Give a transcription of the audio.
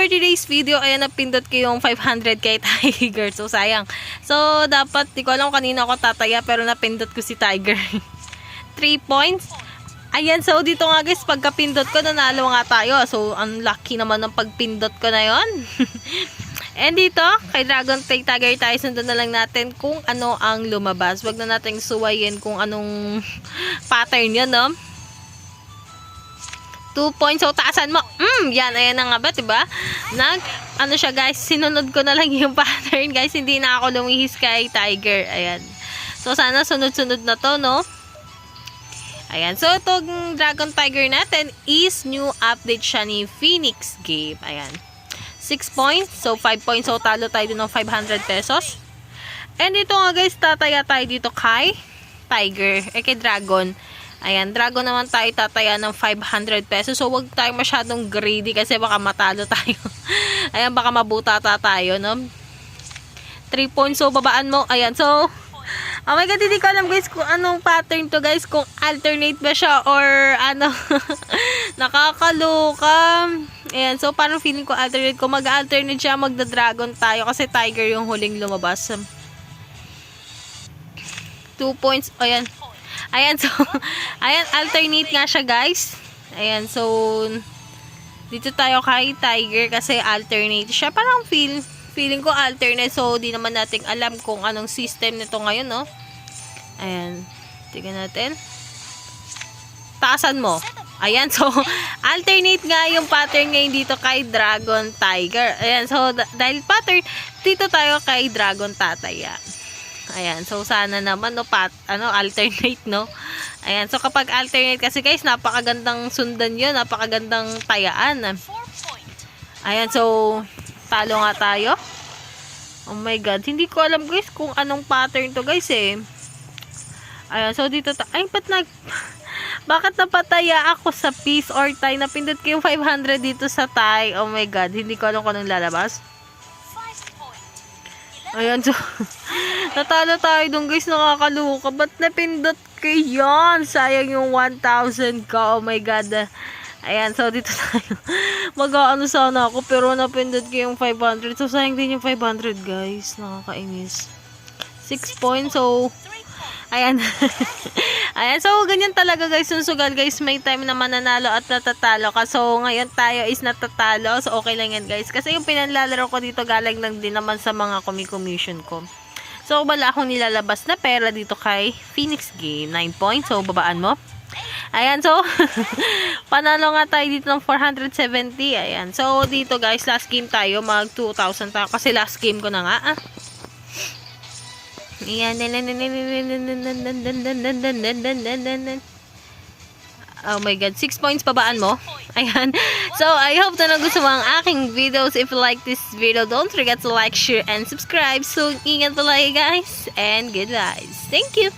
for today's video, ayan, napindot ko yung 500 kay Tiger. So, sayang. So, dapat, di ko alam kanina ako tataya, pero napindot ko si Tiger. 3 points. Ayan, so dito nga guys, pagkapindot ko, nanalo nga tayo. So, ang lucky naman ng pagpindot ko na yon. And dito, kay Dragon Tiger tayo, sundan na lang natin kung ano ang lumabas. Wag na nating suwayin kung anong pattern yun, no? 2 points. So, taasan mo. Yan, ayan na nga ba, diba? Ano siya guys, sinunod ko na lang yung pattern guys. Hindi na ako lumihis kay Tiger. Ayan. So, sana sunod-sunod na to, no? Ayan. So, itong Dragon Tiger natin is new update siya ni Phoenix Game. Ayan. 6 points. So, 5 points. So, talo tayo din ng 500 pesos. And ito nga guys, tataya tayo dito kay Tiger. Kay Dragon. Ayan. Dragon naman tayo tataya ng 500 pesos. So, wag tayo masyadong greedy kasi baka matalo tayo. Ayan. Baka mabutata tayo, no? 3 points. So, babaan mo. Ayan. So, oh my god, hindi ko alam guys kung anong pattern to guys. Kung alternate ba siya or ano. Nakakaloka. Ayan, so parang feeling ko alternate. Kung mag-alternate siya, magda-dragon tayo. Kasi Tiger yung huling lumabas. 2 points. Ayan. Ayan, so ayan, alternate nga siya guys. Ayan, so dito tayo kay Tiger kasi alternate siya. Parang feeling ko alternate. So, di naman natin alam kung anong system nito ngayon, no? Ayan. Tingnan natin. Taasan mo. Ayan. So, alternate nga yung pattern ngayon dito kay Dragon Tiger. Ayan. So, dahil pattern, dito tayo kay Dragon Tataya. Ayan. So, sana naman, no? Alternate, no? Ayan. So, kapag alternate kasi, guys, napakagandang sundan yun. Napakagandang tayaan. Ayan. So, talo nga tayo. Oh my god. Hindi ko alam guys kung anong pattern to guys eh. Ayan. So dito ay bakit napataya ako sa piece or tie? Napindot ko yung 500 dito sa tie. Oh my god. Hindi ko alam kung anong lalabas. Ayan. So natalo tayo dun guys. Nakakaluka. Ba't napindot ko yan? Sayang yung 1,000 ka. Oh my god. Ayan, so dito tayo. Mag-aano sana ako, pero napindot ko yung 500. So, sayang din yung 500, guys. Nakakainis. 6 points, so, ayan. Ayan, so, ganyan talaga, guys. Yung sugal, guys, may time na mananalo at natatalo ka. So, ngayon tayo is natatalo. So, okay lang yan, guys. Kasi yung pinanlalaro ko dito, galing lang din naman sa mga commission ko. So, wala akong nilalabas na pera dito kay Phoenix Game. 9 points, so, babaan mo. Ayan, so, panalo nga tayo dito ng 470. Ayan, so, dito guys, last game tayo, mag 2,000 tayo. Kasi last game ko na nga, Ayan. Oh my god, 6 points, babaan mo. Ayan, so, I hope na nagustuhan mo ang aking videos. If you like this video, don't forget to like, share, and subscribe. So, ingat pala guys, and good vibes. Thank you!